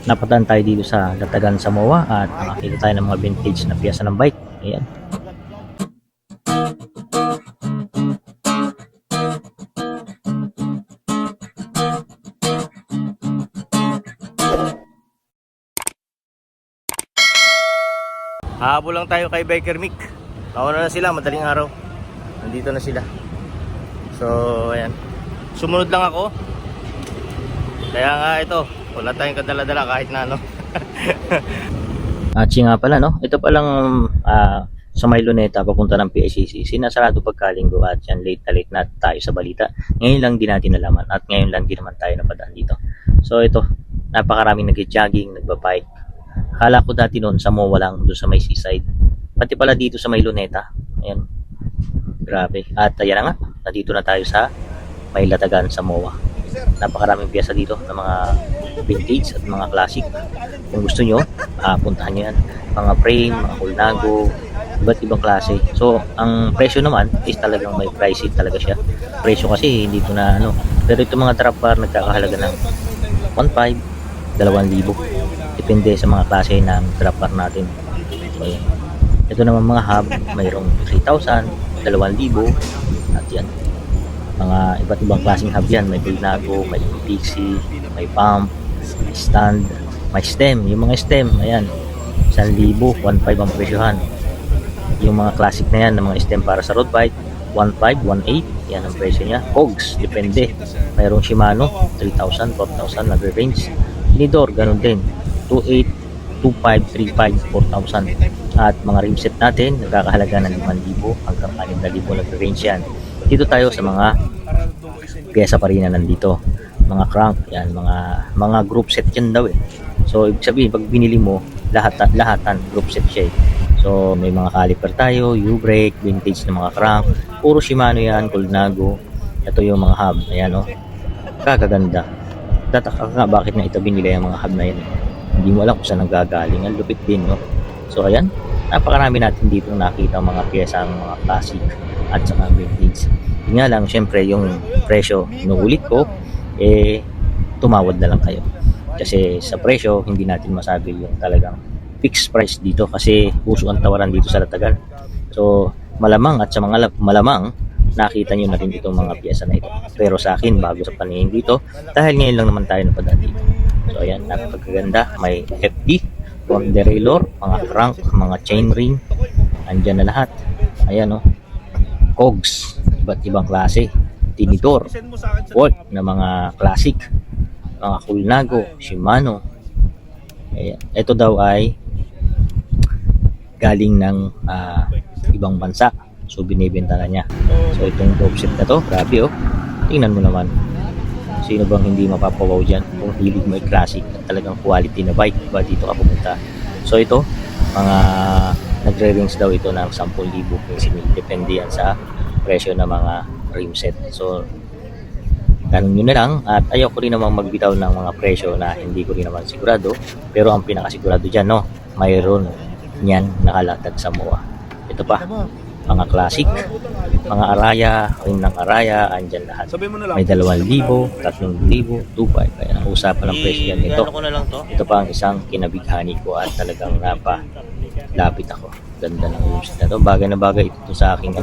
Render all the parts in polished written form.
Napadaan tayo dito sa Latagan, Samoa at nakakita tayo ng mga vintage na piyesa ng bike. Ayan. Habol lang tayo kay Biker Mick. Nauna na sila, madaling araw. Nandito na sila. So, ayan. Sumunod lang ako. Kaya nga ito, wala tayong kadala-dala kahit na ano. Achi nga pala, no? Ito palang sa May Luneta papunta ng PICC. Sinasarado pagkalinggo at yan late na tayo sa balita. Ngayon lang din natin nalaman at ngayon lang din naman tayo napadaan dito. So ito, napakaraming nag-jogging, nagbabike. Akala ko dati noon sa MOA lang doon sa may seaside. Pati pala dito sa May Luneta. Ayan. Grabe. At ayan na nga, nandito na tayo sa May Latagan sa MOA. Napakaraming piyesa dito ng mga vintage at mga classic. Kung gusto nyo, puntahan nyo yan. Mga frame, mga Colnago, iba't ibang klase. So, ang presyo naman is talagang may pricey talaga siya. Presyo kasi hindi ito na ano. Pero itong mga drop bar nagkakahalaga ng 1,500, 2,000. Depende sa mga klase ng drop bar natin. So, yan. Ito naman mga hub, mayroong 3,000, 2,000 at yan. Mga iba't ibang klaseng hub yan. May Colnago, may Pixie, may pump, may stand, may stem. Yung mga stem, ayan, 1,000, 1,500 ang presyohan. Yung mga classic na yan, ng mga stem para sa road bike, 1,500, 1,800, yan ang presyo niya. Cogs, depende. Mayroong Shimano, 3,000, 4,000, nagre-range. Inidor, ganun din, 2,800, 2,500, 3,500, 4,000. At mga rim set natin, nagkakahalaga ng 5,000 hanggang 6,000 nagre-range yan. Dito tayo sa mga pyesa pa rin na nandito. Mga crank, yan, mga group set yan daw eh. So, ibig sabihin, pag binili mo, lahatan group set siya eh. So, may mga caliper tayo, U-brake, vintage na mga crank. Puro Shimano yan, Colnago. Ito yung mga hub. Ayan, oh. Kakaganda. Tataka ka bakit na itabi nila yung mga hub na yan. Hindi mo alam kung saan nanggagaling. Ang lupit din, no? So, ayan. Napakarami natin dito nakita mga pyesa, mga classic at saka vintage. Yun nga lang, syempre, yung presyo inuulit ko, tumawad na lang kayo. Kasi sa presyo, hindi natin masabi yung talagang fixed price dito kasi uso ang tawaran dito sa Latagan. So, malamang at sa mga malamang, nakita nyo na rin itong mga pyesa na ito. Pero sa akin, bago sa paningin dito, dahil ngayon lang naman tayo napadaan dito. So, ayan, napakaganda. May FD, front derailleur, mga crank, mga chain ring, andyan na lahat. Ayan, oh. Cogs, iba't ibang klase, tinidor, bolt na mga classic, mga Colnago, Shimano. Ayan. Ito daw ay galing ng ibang bansa, so binibenta na niya. So itong dope set na to, grabe oh, tingnan mo naman, sino bang hindi mapapawaw dyan kung hilig mo ay classic at talagang quality na bike, diba dito ka pumunta. So ito, mga nagre-range daw ito ng 10,000, 15,000, depende yan sa presyo ng mga rim set. So ganun yun na lang, at ayaw ko rin namang magbitaw ng mga presyo na hindi ko rin naman sigurado, pero ang pinakasigurado dyan, no, mayroon yan nakalatag sa MOA. Ito pa, mga classic, mga Araya, rim ng Araya, andyan lahat. May 2,000, 3,000, 2,500. Kaya usapan ng presyo yan ito. Ito pa ang isang kinabighani ko at talagang lapit ako. Ganda ng rims na to. Bagay na bagay ito sa aking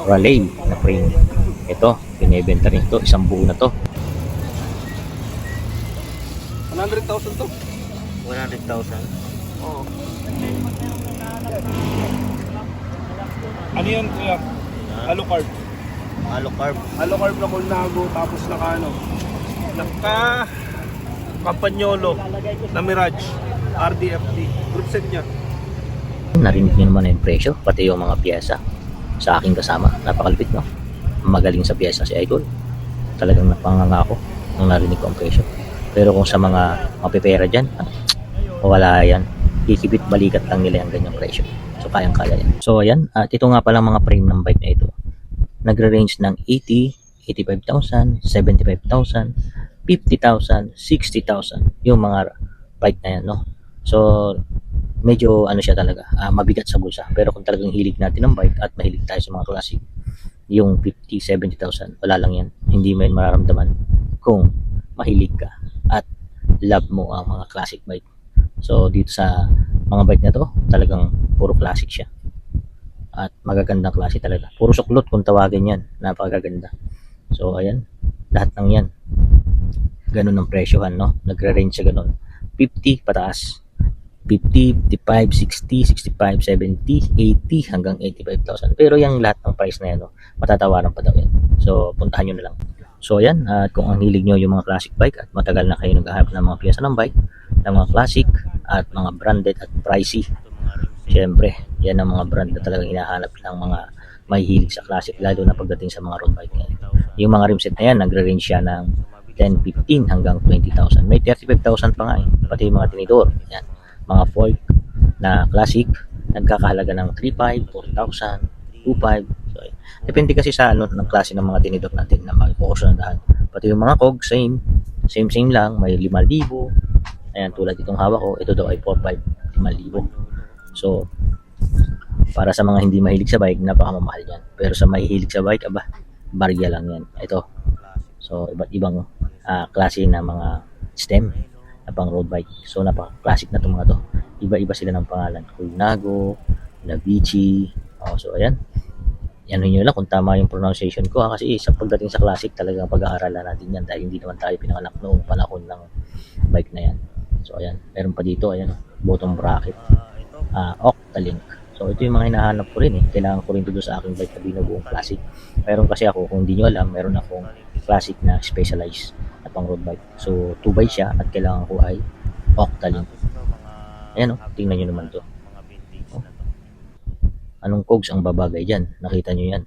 Raleigh na frame. Ito, binibenta rin ito. Isang buo na to. 100,000 to? 100,000. Oo. Ano yan kuya? Alucard. Alucard. Alucard na Colnago tapos naka Campagnolo na Mirage RDFD. Group set niya. Narinig niyo naman yung presyo, pati yung mga pyesa sa aking kasama. Napakalupit, no? Magaling sa pyesa si Idol. Talagang napanganga ako nung narinig ko ang presyo. Pero kung sa mga mapipera dyan, wala yan. Kikibit balikat lang nila yung ganyang presyo. So kayang-kaya yan. So ayan, at ito nga palang mga frame ng bike na ito. Nagre-range ng 80, 85,000, 75,000, 50,000, 60,000 yung mga bike na yan, no? So medyo ano siya talaga, mabigat sa bulsa. Pero kung talagang hilig natin ng bike at mahilig tayo sa mga classic, yung 50, 70,000, wala lang yan. Hindi mo yan mararamdaman kung mahilig ka at love mo ang mga classic bike. So dito sa mga bike na to, talagang puro classic siya. At magagandang klase talaga. Puro suklot kung tawagin yan. Napakaganda. So ayan, lahat ng yan. Ganun ang presyohan, no? Nagre-range siya ganun. 50 pataas. 50, 55, 60, 65, 70, 80 hanggang 85,000. Pero yung lahat ng price na yan, no, matatawaran pa daw yan. So puntahan nyo na lang. So ayan, at kung ang hilig nyo yung mga classic bike at matagal na kayo naghahanap ng mga piyesa ng bike, ng mga classic at mga branded at pricey, syempre, yan ang mga brand na talagang hinahanap ng mga may hilig sa classic, lalo na pagdating sa mga road bike ngayon. Yung mga rimset na yan, nagre-range siya ng 10, 15 hanggang 20,000. May 35,000 pa nga eh. Pati yung mga tinidor, yan. Mga fork na classic, nagkakahalaga ng 3,500, 4,000, 2,500. So, depende kasi sa ano ng klase ng mga tinidor natin na magkukusundahan. Pati yung mga cog, same lang, may 5,000. Ayan, tulad itong hawak ko, ito daw ay 4,500, 5,000. So, para sa mga hindi mahilig sa bike, napakamamahal yan. Pero sa mahilig sa bike, aba, barya lang yan. Ito. So, iba't ibang klase na mga stem na pang road bike. So, napaka-classic na itong mga to. Iba-iba sila ng pangalan. Kulnago, Navici. So, ayan. Yan nyo lang kung tama yung pronunciation ko. Kasi sa pagdating sa classic, talagang pag-aaralan natin yan dahil hindi naman tayo pinanganak noong panahon ng bike na yan. So, ayan. Meron pa dito, ayan, bottom bracket. Octalink. So, ito yung mga hinahanap ko rin eh. Kailangan ko rin ito doon sa aking bike na binubuong classic. Meron kasi ako, kung hindi nyo alam, meron akong classic na specialized na pang road bike. So, 2x siya at kailangan ko ay Octalink. Ayan o, tingnan nyo naman to. Oh. Anong cogs ang babagay dyan? Nakita nyo yan.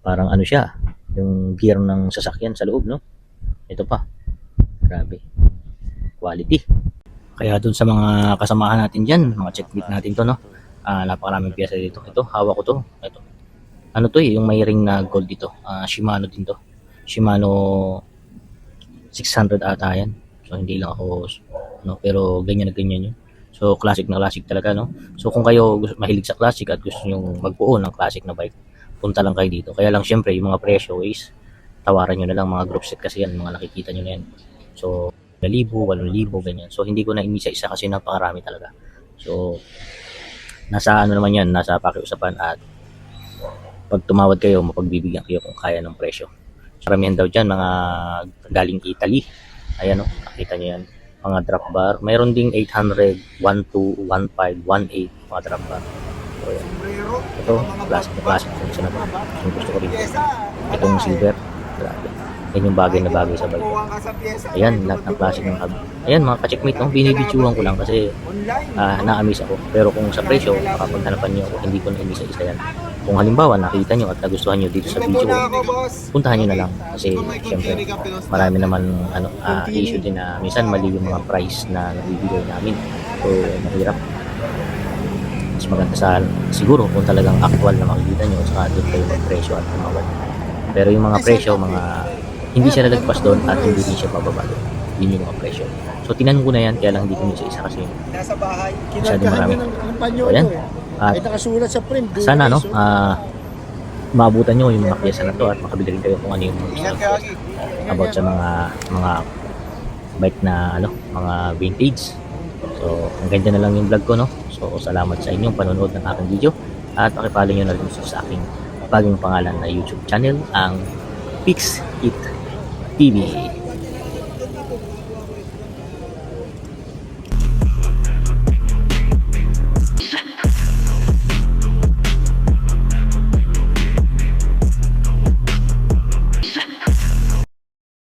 Parang ano siya, yung gear ng sasakyan sa loob, no? Ito pa. Grabe. Quality. Kaya dun sa mga kasamahan natin dyan, mga checkmate natin to, no? Napakaraming piyesa dito. Ito, hawak ko to. Ito. Ano to eh, yung may ring na gold dito. Shimano din to. Shimano 600 ata yan. So, hindi lang ako, no? Pero ganyan na ganyan yun. So, classic na classic talaga, no? So, kung kayo mahilig sa classic at gusto nyo magbuo ng classic na bike, punta lang kayo dito. Kaya lang, syempre, yung mga presyo is, tawaran nyo na lang mga group set kasi yan, mga nakikita nyo na yan. So, 1,000, 8,000, ganyan. So, hindi ko na inisa-isa kasi napakarami talaga. So, nasa ano naman yan, nasa pakiusapan at pag tumawad kayo, mapagbibigyan kayo kung kaya ng presyo. Karamihan daw dyan, mga galing Italy. Ayan o, nakita nyo yan. Mga drop bar. Mayroon ding 800, 12, 15, 18 mga drop bar. So, ayan. Ito, classic na classic. Isa na to. Yung gusto ko rin. Itong silver. Grabe. Yan yung bagay na bagay sa bike. Ayan, lahat ng classic ng hub. Ayan, mga ka-checkmate, no? Binibidyohan ko lang kasi na-amaze ako. Pero kung sa presyo, kapag hanapan nyo ako, hindi ko na inisa-isa yan. Kung halimbawa, nakita nyo at nagustuhan nyo dito sa video ko, puntahan nyo na lang. Kasi, syempre, marami naman issue din na minsan mali yung mga price na nabibigay namin. So, mahirap. Mas maganda sa siguro kung talagang actual na makikita nyo, saka doon kayo mag-presyo at tumawad. Pero yung mga presyo, hindi siya nalagpas doon at hindi din siya bababa doon. Yun yung mga presyo. So, tinanong ko na yan, kaya lang hindi ko isa kasi nasa bahay. masyadong marami. So, ayan. At ay nakasulat sa print. sana, no, maabutan nyo yung mga pyesa na to at makabili rin kayo kung ano yung gusto about sa mga bike na, mga vintage. So, hanggang dyan na lang yung vlog ko, no. So, salamat sa inyong panonood ng aking video at pakipalo nyo na rin sa aking bagong pangalan na YouTube channel, ang Pix It TV.